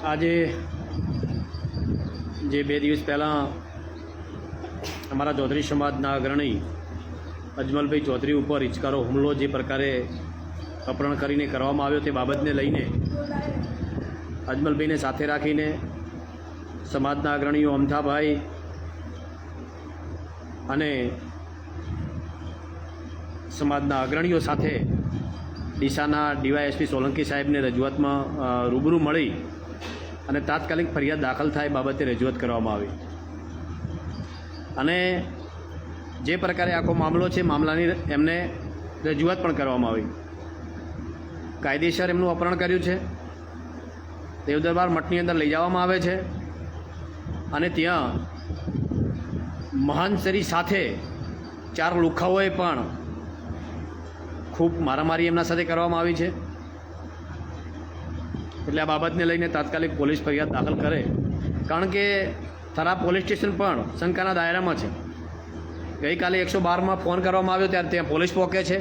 આજે જે 2 દિવસ પહેલાં અમારા ચૌધરી સમાજના અગ્રણી અજમલભાઈ ચૌધરી ઉપર હિચકારો હુમલો જે પ્રકારે અપહરણ કરીને કરવામાં આવ્યો તે બાબતને લઈને અજમલભાઈને સાથે રાખીને સમાજના અગ્રણીઓ અમથાભાઈ અને સમાજના અગ્રણીઓ સાથે ડીસાના ડીવાયએસપી સોલંકી સાહેબને રજૂઆતમાં રૂબરૂ મળી અને તાત્કાલિક ફરિયાદ દાખલ થાય બાબતે રજૂઆત કરવામાં આવી અને જે પ્રકારે આખો મામલો છે મામલાની એમને રજૂઆત પણ કરવામાં આવી। કાયદેસર એમનું અપહરણ કર્યું છે, દેવદરબાર મઠની અંદર લઈ જવામાં આવે છે અને ત્યાં મહાનસરી સાથે 4 લુખાઓએ પણ ખૂબ મારામારી એમના સાથે કરવામાં આવી છે। એટલે આ બાબતને લઈને તાત્કાલિક પોલીસ ફરિયાદ દાખલ કરે, કારણ કે થરા પોલીસ સ્ટેશન પણ શંકાના દાયરામાં છે। ગઈકાલે 112માં ફોન કરવામાં આવ્યો ત્યારે ત્યાં પોલીસ પહોંચે છે,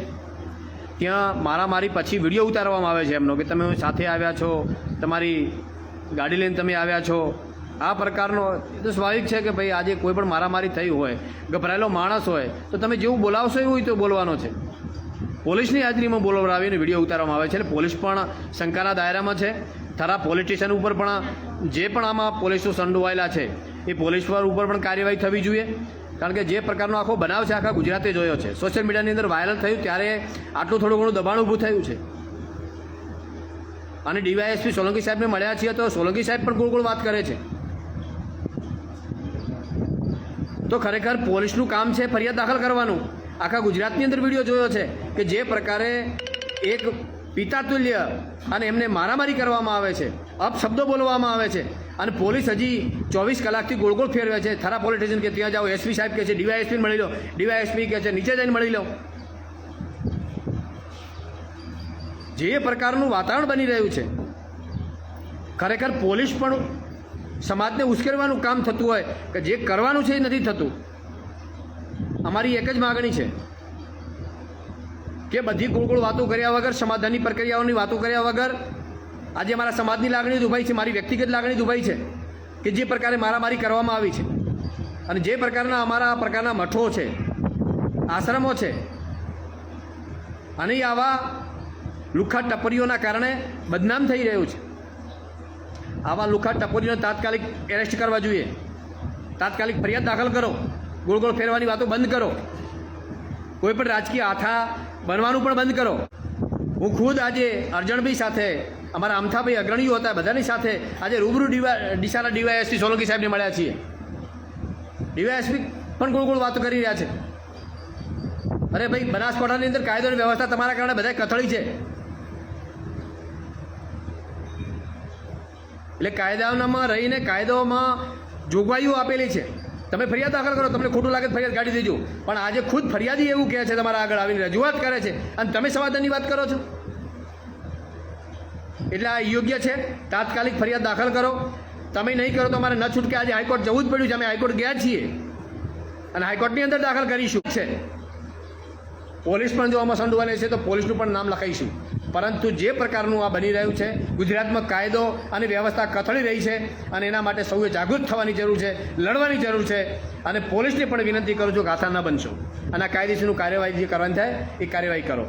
ત્યાં મારામારી પછી વિડીયો ઉતારવામાં આવે છે એમનો કે તમે સાથે આવ્યા છો, તમારી ગાડી લઈને તમે આવ્યા છો। આ પ્રકારનો એ તો સ્વાભાવિક છે કે ભાઈ આજે કોઈ પણ મારામારી થઈ હોય, ગભરાયેલો માણસ હોય તો તમે જેવું બોલાવશો એવું તો બોલવાનો છે। પોલીસની હાજરીમાં બોલાવડાવીને વિડીયો ઉતારવામાં આવે છે એટલે પોલીસ પણ શંકાના દાયરામાં છે। થરા પોલીસ સ્ટેશન ઉપર પણ જે પણ આમાં પોલીસો સંડોવાયેલા છે એ પોલીસ પર ઉપર પણ કાર્યવાહી થવી જોઈએ, કારણ કે જે પ્રકારનો આખો બનાવ છે આખા ગુજરાતે જોયો છે। સોશિયલ મીડિયાની અંદર વાયરલ થયું ત્યારે આટલું થોડું ઘણું દબાણ ઊભું થયું છે અને ડીવાયએસપી સોલંકી સાહેબને મળ્યા છીએ તો સોલંકી સાહેબ પણ ગોળ વાત કરે છે। તો ખરેખર પોલીસનું કામ છે ફરિયાદ દાખલ કરવાનું। આખા ગુજરાતની અંદર વિડીયો જોયો છે કે જે પ્રકારે એક પિતા તુલ્ય અને એમને મારામારી કરવામાં આવે છે, અપશબ્દો બોલવામાં આવે છે અને પોલીસ હજી 24 કલાકથી ગોળ ફેરવે છે। થરા પોલીસ સ્ટેશન કે ત્યાં જાઓ, એસપી સાહેબ કહે છે ડીવાયએસપીને મળી લો, ડીવાયએસપી કહે છે નીચે જઈને મળી લો। જે પ્રકારનું વાતાવરણ બની રહ્યું છે, ખરેખર પોલીસ પણ સમાજને ઉશ્કેરવાનું કામ થતું હોય કે જે કરવાનું છે એ નથી થતું। અમારી એક જ માગણી છે કે બધી ગોળ વાતો કર્યા વગર, સમાધાનની પ્રક્રિયાઓની વાતો કર્યા વગર આજે અમારા સમાજની લાગણી દુભાઈ છે, મારી વ્યક્તિગત લાગણી દુભાઈ છે કે જે પ્રકારે મારામારી કરવામાં આવી છે અને જે પ્રકારના અમારા પ્રકારના મઠો છે, આશ્રમો છે અને આવા લુખ્ખા ટપરીઓના કારણે બદનામ થઈ રહ્યું છે। આવા લુખ્ખા ટપરીઓને તાત્કાલિક એરેસ્ટ કરવા જોઈએ, તાત્કાલિક ફરિયાદ દાખલ કરો, ગોળ ફેરવાની વાતો બંધ કરો, કોઈ પણ રાજકીય આથા બનવાનું પણ બંધ કરો। હું ખુદ આજે અરજણભાઈ સાથે, અમારા અમથાભાઈ અગ્રણીઓ હતા, બધાની સાથે આજે રૂબરૂ ડીસાના ડીવાયએસપી સોલંકી સાહેબને મળ્યા છીએ। ડીવાયએસપી પણ ગોળ વાતો કરી રહ્યા છે। અરે ભાઈ, બનાસકાંઠાની અંદર કાયદો અને વ્યવસ્થા તમારા કારણે બધા કથળી છે, એટલે કાયદામાં રહીને કાયદામાં જોગવાઈઓ આપેલી છે। તમે ફરિયાદ દાખલ કરો, તમને ખોટું લાગે ફરિયાદ કાઢી દેજો, પણ આજે ખુદ ફરિયાદી એવું કહે છે, તમારા આગળ આવીને રજૂઆત કરે છે અને તમે સમાધાનની વાત કરો છો, એટલે આ યોગ્ય છે। તાત્કાલિક ફરિયાદ દાખલ કરો, તમે નહીં કરો તો અમારે ન છૂટકે આજે હાઈકોર્ટ જવું જ પડ્યું છે। અમે હાઈકોર્ટ ગયા છીએ અને હાઈકોર્ટની અંદર દાખલ કરીશું છે। પોલીસ પણ જો આમાં સંડોવાયેલી છે તો પોલીસનું પણ નામ લખાઈશું, પરંતુ જે પ્રકારનું આ બની રહ્યું છે, ગુજરાતમાં કાયદો અને વ્યવસ્થા કથળી રહી છે અને એના માટે સૌએ જાગૃત થવાની જરૂર છે, લડવાની જરૂર છે અને પોલીસને પણ વિનંતી કરું છું કે આથા ન બનશો અને આ કાયદેસરનું કાર્યવાહી જે કરવાની થાય એ કાર્યવાહી કરો।